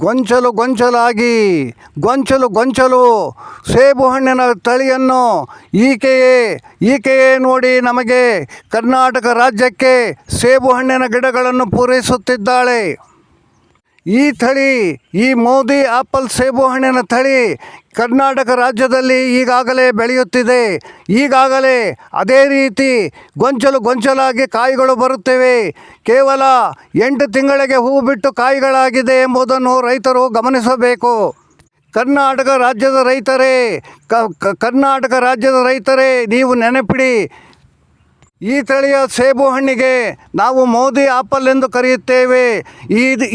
ಗೊಂಚಲು ಗೊಂಚಲಾಗಿ ಗೊಂಚಲು ಗೊಂಚಲು ಸೇಬು ಹಣ್ಣಿನ ತಳಿಯನ್ನು ಈಕೆಯೇ ನೋಡಿ ನಮಗೆ ಕರ್ನಾಟಕ ರಾಜ್ಯಕ್ಕೆ ಸೇಬು ಹಣ್ಣಿನ ಗಿಡಗಳನ್ನು ಪೂರೈಸುತ್ತಿದ್ದಾಳೆ. ಈ ತಳಿ, ಈ ಮೋದಿ ಆಪಲ್ ಸೇಬು ಹಣ್ಣಿನ ತಳಿ ಕರ್ನಾಟಕ ರಾಜ್ಯದಲ್ಲಿ ಈಗಾಗಲೇ ಬೆಳೆಯುತ್ತಿದೆ. ಈಗಾಗಲೇ ಅದೇ ರೀತಿ ಗೊಂಚಲು ಗೊಂಚಲಾಗಿ ಕಾಯಿಗಳು ಬರುತ್ತಿವೆ. ಕೇವಲ 8 ತಿಂಗಳಿಗೆ ಹೂ ಬಿಟ್ಟು ಕಾಯಿಗಳಾಗಿದೆ ಎಂಬುದನ್ನು ರೈತರು ಗಮನಿಸಬೇಕು. ಕರ್ನಾಟಕ ರಾಜ್ಯದ ರೈತರೇ ನೀವು ನೆನಪಿಡಿ, ಈ ತಳಿಯ ಸೇಬು ಹಣ್ಣಿಗೆ ನಾವು ಮೋದಿ ಆಪಲ್ ಎಂದು ಕರೆಯುತ್ತೇವೆ.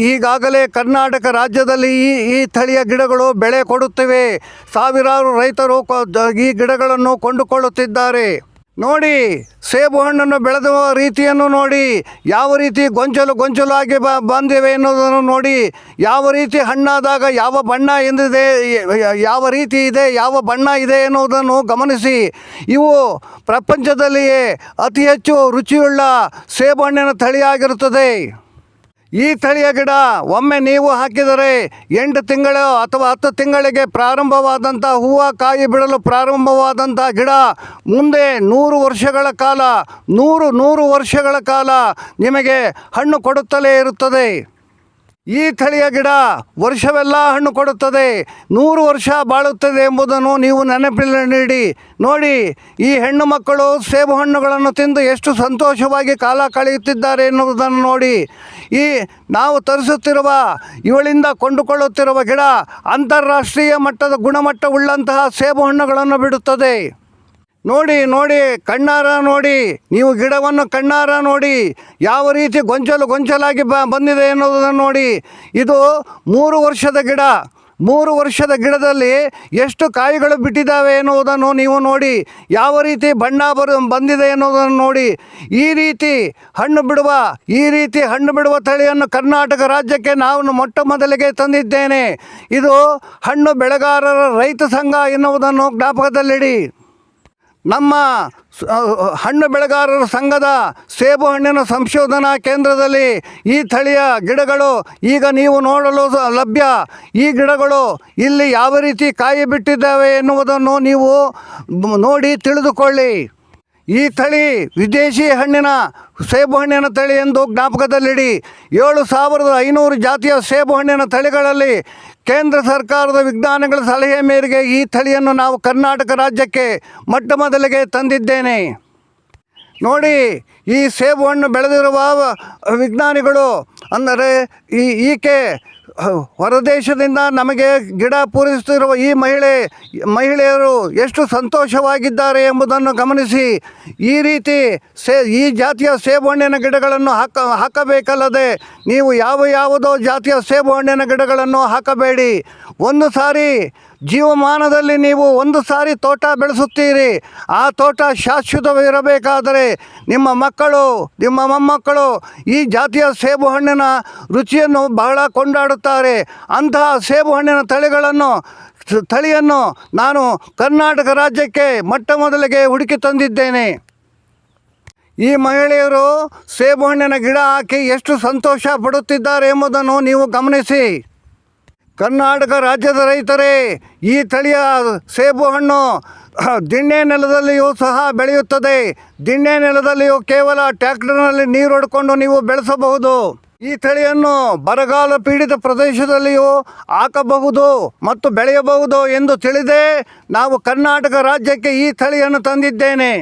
ಈಗಾಗಲೇ ಕರ್ನಾಟಕ ರಾಜ್ಯದಲ್ಲಿ ಈ ತಳಿಯ ಗಿಡಗಳು ಬೆಳೆ ಕೊಡುತ್ತಿವೆ. ಸಾವಿರಾರು ರೈತರು ಈ ಗಿಡಗಳನ್ನು ಕೊಂಡುಕೊಳ್ಳುತ್ತಿದ್ದಾರೆ. ನೋಡಿ, ಸೇಬು ಹಣ್ಣನ್ನು ಬೆಳೆದುವ ರೀತಿಯನ್ನು ನೋಡಿ, ಯಾವ ರೀತಿ ಗೊಂಚಲಾಗಿ ಬಂದಿವೆ ಎನ್ನುವುದನ್ನು ನೋಡಿ, ಯಾವ ರೀತಿ ಹಣ್ಣಾದಾಗ ಯಾವ ಬಣ್ಣ ಎಂದಿದೆ, ಯಾವ ರೀತಿ ಇದೆ, ಯಾವ ಬಣ್ಣ ಇದೆ ಎನ್ನುವುದನ್ನು ಗಮನಿಸಿ. ಇವು ಪ್ರಪಂಚದಲ್ಲಿಯೇ ಅತಿ ಹೆಚ್ಚು ರುಚಿಯುಳ್ಳ ಸೇಬು ಹಣ್ಣಿನ ತಳಿಯಾಗಿರುತ್ತದೆ. ಈ ತಳಿಯ ಗಿಡ ಒಮ್ಮೆ ನೀವು ಹಾಕಿದರೆ 8 ತಿಂಗಳು ಅಥವಾ 10 ತಿಂಗಳಿಗೆ ಪ್ರಾರಂಭವಾದಂಥ ಹೂವು ಕಾಯಿ ಬಿಡಲು ಪ್ರಾರಂಭವಾದಂಥ ಗಿಡ ಮುಂದೆ 100 ವರ್ಷಗಳ ಕಾಲ ನಿಮಗೆ ಹಣ್ಣು ಕೊಡುತ್ತಲೇ ಇರುತ್ತದೆ. ಈ ತಳಿಯ ಗಿಡ ವರ್ಷವೆಲ್ಲ ಹಣ್ಣು ಕೊಡುತ್ತದೆ, 100 ವರ್ಷ ಬಾಳುತ್ತದೆ ಎಂಬುದನ್ನು ನೀವು ನೆನಪಿನಲ್ಲಿ ನೋಡಿ. ಈ ಹೆಣ್ಣು ಮಕ್ಕಳು ಸೇಬು ಹಣ್ಣುಗಳನ್ನು ತಿಂದು ಎಷ್ಟು ಸಂತೋಷವಾಗಿ ಕಾಲ ಕಳೆಯುತ್ತಿದ್ದಾರೆ ಎನ್ನುವುದನ್ನು ನೋಡಿ. ನಾವು ತರಿಸುತ್ತಿರುವ, ಇವಳಿಂದ ಕೊಂಡುಕೊಳ್ಳುತ್ತಿರುವ ಗಿಡ ಅಂತಾರಾಷ್ಟ್ರೀಯ ಮಟ್ಟದ ಗುಣಮಟ್ಟವುಳ್ಳಂತಹ ಸೇಬು ಹಣ್ಣುಗಳನ್ನು ಬಿಡುತ್ತದೆ. ನೋಡಿ, ಕಣ್ಣಾರ ನೋಡಿ, ನೀವು ಗಿಡವನ್ನು ಕಣ್ಣಾರ ನೋಡಿ, ಯಾವ ರೀತಿ ಗೊಂಚಲಾಗಿ ಬಂದಿದೆ ಎನ್ನುವುದನ್ನು ನೋಡಿ. ಇದು 3 ವರ್ಷದ ಗಿಡ. 3 ವರ್ಷದ ಗಿಡದಲ್ಲಿ ಎಷ್ಟು ಕಾಯಿಗಳು ಬಿಟ್ಟಿದ್ದಾವೆ ಎನ್ನುವುದನ್ನು ನೀವು ನೋಡಿ, ಯಾವ ರೀತಿ ಬಣ್ಣ ಬಂದಿದೆ ಎನ್ನುವುದನ್ನು ನೋಡಿ. ಈ ರೀತಿ ಹಣ್ಣು ಬಿಡುವ ತಳಿಯನ್ನು ಕರ್ನಾಟಕ ರಾಜ್ಯಕ್ಕೆ ನಾನು ಮೊಟ್ಟ ಮೊದಲಿಗೆ ತಂದಿದ್ದೇನೆ. ಇದು ಹಣ್ಣು ಬೆಳೆಗಾರರ ರೈತ ಸಂಘ ಎನ್ನುವುದನ್ನು ಜ್ಞಾಪಕದಲ್ಲಿಡಿ. ನಮ್ಮ ಹಣ್ಣು ಬೆಳೆಗಾರರ ಸಂಘದ ಸೇಬು ಹಣ್ಣಿನ ಸಂಶೋಧನಾ ಕೇಂದ್ರದಲ್ಲಿ ಈ ತಳಿಯ ಗಿಡಗಳು ಈಗ ನೀವು ನೋಡಲು ಲಭ್ಯ. ಈ ಗಿಡಗಳು ಇಲ್ಲಿ ಯಾವ ರೀತಿ ಕಾಯಿ ಬಿಟ್ಟಿದ್ದಾವೆ ಎನ್ನುವುದನ್ನು ನೀವು ನೋಡಿ ತಿಳಿದುಕೊಳ್ಳಿ. ಈ ತಳಿ ವಿದೇಶಿ ಸೇಬು ಹಣ್ಣಿನ ತಳಿ ಎಂದು ಜ್ಞಾಪಕದಲ್ಲಿಡಿ. 7500 ಜಾತಿಯ ಸೇಬು ಹಣ್ಣಿನ ತಳಿಗಳಲ್ಲಿ ಕೇಂದ್ರ ಸರ್ಕಾರದ ವಿಜ್ಞಾನಿಗಳ ಸಲಹೆ ಮೇರೆಗೆ ಈ ತಳಿಯನ್ನು ನಾವು ಕರ್ನಾಟಕ ರಾಜ್ಯಕ್ಕೆ ಮೊಟ್ಟ ಮೊದಲಿಗೆ ತಂದಿದ್ದೇನೆ. ನೋಡಿ, ಈ ಸೇಬು ಹಣ್ಣು ಬೆಳೆದಿರುವ ವಿಜ್ಞಾನಿಗಳು ಅಂದರೆ ಈಕೆ ಹೊರದೇಶದಿಂದ ನಮಗೆ ಗಿಡ ಪೂರೈಸುತ್ತಿರುವ ಈ ಮಹಿಳೆಯರು ಎಷ್ಟು ಸಂತೋಷವಾಗಿದ್ದಾರೆ ಎಂಬುದನ್ನು ಗಮನಿಸಿ. ಈ ರೀತಿ ಈ ಜಾತಿಯ ಸೇಬು ಹಣ್ಣಿನ ಗಿಡಗಳನ್ನು ಹಾಕಬೇಕಲ್ಲದೆ ನೀವು ಯಾವುದೋ ಜಾತಿಯ ಸೇಬು ಹಣ್ಣಿನ ಗಿಡಗಳನ್ನು ಹಾಕಬೇಡಿ. ಒಂದು ಸಾರಿ ಜೀವಮಾನದಲ್ಲಿ ನೀವು ಒಂದು ಸಾರಿ ತೋಟ ಬೆಳೆಸುತ್ತೀರಿ. ಆ ತೋಟ ಶಾಶ್ವತವಿರಬೇಕಾದರೆ ನಿಮ್ಮ ಮಕ್ಕಳು, ನಿಮ್ಮ ಮೊಮ್ಮಕ್ಕಳು ಈ ಜಾತಿಯ ಸೇಬು ಹಣ್ಣಿನ ರುಚಿಯನ್ನು ಬಹಳ ಕೊಂಡಾಡುತ್ತಾರೆ. ಅಂತಹ ಸೇಬು ಹಣ್ಣಿನ ತಳಿಯನ್ನು ನಾನು ಕರ್ನಾಟಕ ರಾಜ್ಯಕ್ಕೆ ಮೊಟ್ಟ ಮೊದಲಿಗೆ ಹುಡುಕಿ ತಂದಿದ್ದೇನೆ. ಈ ಮಹಿಳೆಯರು ಸೇಬು ಹಣ್ಣಿನ ಗಿಡ ಹಾಕಿ ಎಷ್ಟು ಸಂತೋಷ ಪಡುತ್ತಿದ್ದಾರೆ ಎಂಬುದನ್ನು ನೀವು ಗಮನಿಸಿ. ಕರ್ನಾಟಕ ರಾಜ್ಯದ ರೈತರೇ, ಈ ತಳಿಯ ಸೇಬು ಹಣ್ಣು ದಿಣ್ಣೆ ನೆಲದಲ್ಲಿಯೂ ಸಹ ಬೆಳೆಯುತ್ತದೆ. ದಿಣ್ಣೆ ನೆಲದಲ್ಲಿಯೂ ಕೇವಲ ಟ್ರ್ಯಾಕ್ಟರ್ನಲ್ಲಿ ನೀರು ಹೊಡ್ಕೊಂಡು ನೀವು ಬೆಳೆಸಬಹುದು. ಈ ತಳಿಯನ್ನು ಬರಗಾಲ ಪೀಡಿತ ಪ್ರದೇಶದಲ್ಲಿಯೂ ಹಾಕಬಹುದು ಮತ್ತು ಬೆಳೆಯಬಹುದು ಎಂದು ತಿಳಿದೇ ನಾವು ಕರ್ನಾಟಕ ರಾಜ್ಯಕ್ಕೆ ಈ ತಳಿಯನ್ನು ತಂದಿದ್ದೇನೆ.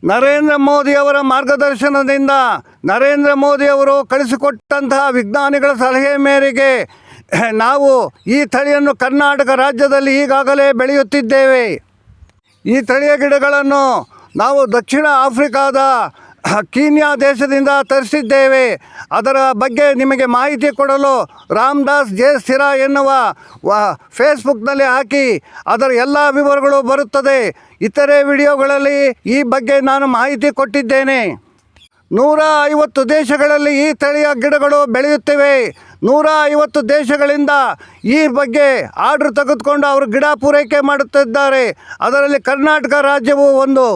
ನರೇಂದ್ರ ಮೋದಿಯವರ ಮಾರ್ಗದರ್ಶನದಿಂದ, ನರೇಂದ್ರ ಮೋದಿಯವರು ಕಳಿಸಿಕೊಟ್ಟಂತಹ ವಿಜ್ಞಾನಿಗಳ ಸಲಹೆ ಮೇರೆಗೆ ನಾವು ಈ ತಳಿಯನ್ನು ಕರ್ನಾಟಕ ರಾಜ್ಯದಲ್ಲಿ ಈಗಾಗಲೇ ಬೆಳೆಯುತ್ತಿದ್ದೇವೆ. ಈ ತಳಿಯ ಗಿಡಗಳನ್ನು ನಾವು ದಕ್ಷಿಣ ಆಫ್ರಿಕಾದ ಕೀನ್ಯಾ ದೇಶದಿಂದ ತರಿಸಿದ್ದೇವೆ. ಅದರ ಬಗ್ಗೆ ನಿಮಗೆ ಮಾಹಿತಿ ಕೊಡಲು ರಾಮದಾಸ್ ಜೆ ಸಿರಾ ಎನ್ನುವ ಫೇಸ್ಬುಕ್ನಲ್ಲಿ ಹಾಕಿ ಅದರ ಎಲ್ಲ ವಿವರಗಳು ಬರುತ್ತದೆ. ಇತರೆ ವಿಡಿಯೋಗಳಲ್ಲಿ ಈ ಬಗ್ಗೆ ನಾನು ಮಾಹಿತಿ ಕೊಟ್ಟಿದ್ದೇನೆ. 150 ದೇಶಗಳಲ್ಲಿ ಈ ತಳಿಯ ಗಿಡಗಳು ಬೆಳೆಯುತ್ತಿವೆ. 150 ದೇಶಗಳಿಂದ ಈ ಬಗ್ಗೆ ಆರ್ಡ್ರ್ ತೆಗೆದುಕೊಂಡು ಅವರು ಗಿಡ ಪೂರೈಕೆ ಮಾಡುತ್ತಿದ್ದಾರೆ. ಅದರಲ್ಲಿ ಕರ್ನಾಟಕ ರಾಜ್ಯವು ಒಂದು.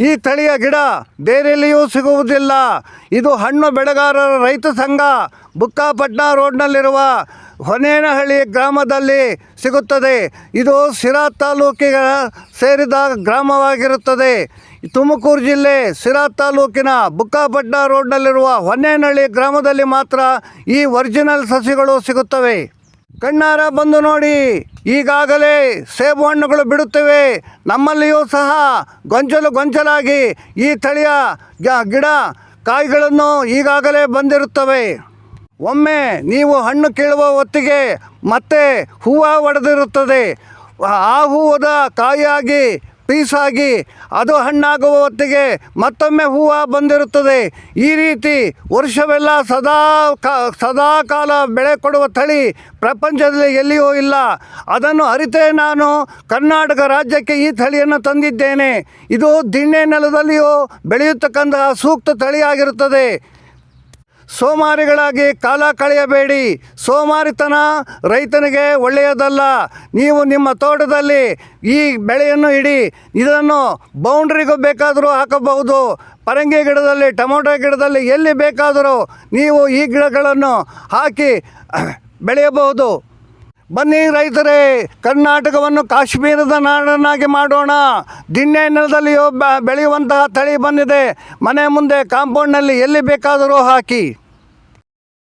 ಈ ತಳಿಯ ಗಿಡ ಬೇರೆಲ್ಲಿಯೂ ಸಿಗುವುದಿಲ್ಲ. ಇದು ಹಣ್ಣು ಬೆಳೆಗಾರರ ರೈತ ಸಂಘ ಬುಕ್ಕಾಪಟ್ನ ರೋಡ್ನಲ್ಲಿರುವ ಹೊನೇನಹಳ್ಳಿ ಗ್ರಾಮದಲ್ಲಿ ಸಿಗುತ್ತದೆ. ಇದು ಸಿರಾ ತಾಲೂಕಿಗೆ ಸೇರಿದ ಗ್ರಾಮವಾಗಿರುತ್ತದೆ. ತುಮಕೂರು ಜಿಲ್ಲೆ ಸಿರಾ ತಾಲೂಕಿನ ಬುಕ್ಕಾಪಟ್ನ ರೋಡ್ನಲ್ಲಿರುವ ಹೊನ್ನೇನಹಳ್ಳಿ ಗ್ರಾಮದಲ್ಲಿ ಮಾತ್ರ ಈ ಒರಿಜಿನಲ್ ಸಸಿಗಳು ಸಿಗುತ್ತವೆ. ಕಣ್ಣಾರ ಬಂದು ನೋಡಿ, ಈಗಾಗಲೇ ಸೇಬು ಹಣ್ಣುಗಳು ಬಿಡುತ್ತಿವೆ. ನಮ್ಮಲ್ಲಿಯೂ ಸಹ ಗೊಂಚಲಾಗಿ ಈ ತಳಿಯ ಗಿಡ ಕಾಯಿಗಳನ್ನು ಈಗಾಗಲೇ ಬಂದಿರುತ್ತವೆ. ಒಮ್ಮೆ ನೀವು ಹಣ್ಣು ಕೀಳುವ ಹೊತ್ತಿಗೆ ಮತ್ತೆ ಹೂವು ಒಡೆದಿರುತ್ತದೆ. ಆ ಹೂವದ ಕಾಯಿಯಾಗಿ ಪೀಸಾಗಿ ಅದು ಹಣ್ಣಾಗುವ ಹೊತ್ತಿಗೆ ಮತ್ತೊಮ್ಮೆ ಹೂವು ಬಂದಿರುತ್ತದೆ. ಈ ರೀತಿ ವರ್ಷವೆಲ್ಲ ಸದಾ ಕಾಲ ಬೆಳೆ ಕೊಡುವ ತಳಿ ಪ್ರಪಂಚದಲ್ಲಿ ಎಲ್ಲಿಯೂ ಇಲ್ಲ. ಅದನ್ನು ಅರಿತೇ ನಾನು ಕರ್ನಾಟಕ ರಾಜ್ಯಕ್ಕೆ ಈ ತಳಿಯನ್ನು ತಂದಿದ್ದೇನೆ. ಇದು ದಿಣ್ಣೆ ನೆಲದಲ್ಲಿಯೂ ಬೆಳೆಯತಕ್ಕಂತಹ ಸೂಕ್ತ ತಳಿಯಾಗಿರುತ್ತದೆ. ಸೋಮಾರಿಗಳಾಗಿ ಕಾಲ ಕಳೆಯಬೇಡಿ. ಸೋಮಾರಿತನ ರೈತನಿಗೆ ಒಳ್ಳೆಯದಲ್ಲ. ನೀವು ನಿಮ್ಮ ತೋಟದಲ್ಲಿ ಈ ಬೆಳೆಯನ್ನು ಇಡಿ. ಇದನ್ನು ಬೌಂಡ್ರಿಗೂ ಬೇಕಾದರೂ ಹಾಕಬಹುದು. ಪರಂಗಿ ಗಿಡದಲ್ಲಿ, ಟೊಮೊಟೊ ಗಿಡದಲ್ಲಿ, ಎಲ್ಲಿ ಬೇಕಾದರೂ ನೀವು ಈ ಗಿಡಗಳನ್ನು ಹಾಕಿ ಬೆಳೆಯಬಹುದು. ಬನ್ನಿ ರೈತರೇ, ಕರ್ನಾಟಕವನ್ನು ಕಾಶ್ಮೀರದ ನಾಡನ್ನಾಗಿ ಮಾಡೋಣ. ದಿಣ್ಣೆ ನೆಲದಲ್ಲಿಯೂ ಬೆಳೆಯುವಂತಹ ತಳಿ ಬಂದಿದೆ. ಮನೆ ಮುಂದೆ ಕಾಂಪೌಂಡ್ನಲ್ಲಿ ಎಲ್ಲಿ ಬೇಕಾದರೂ ಹಾಕಿ.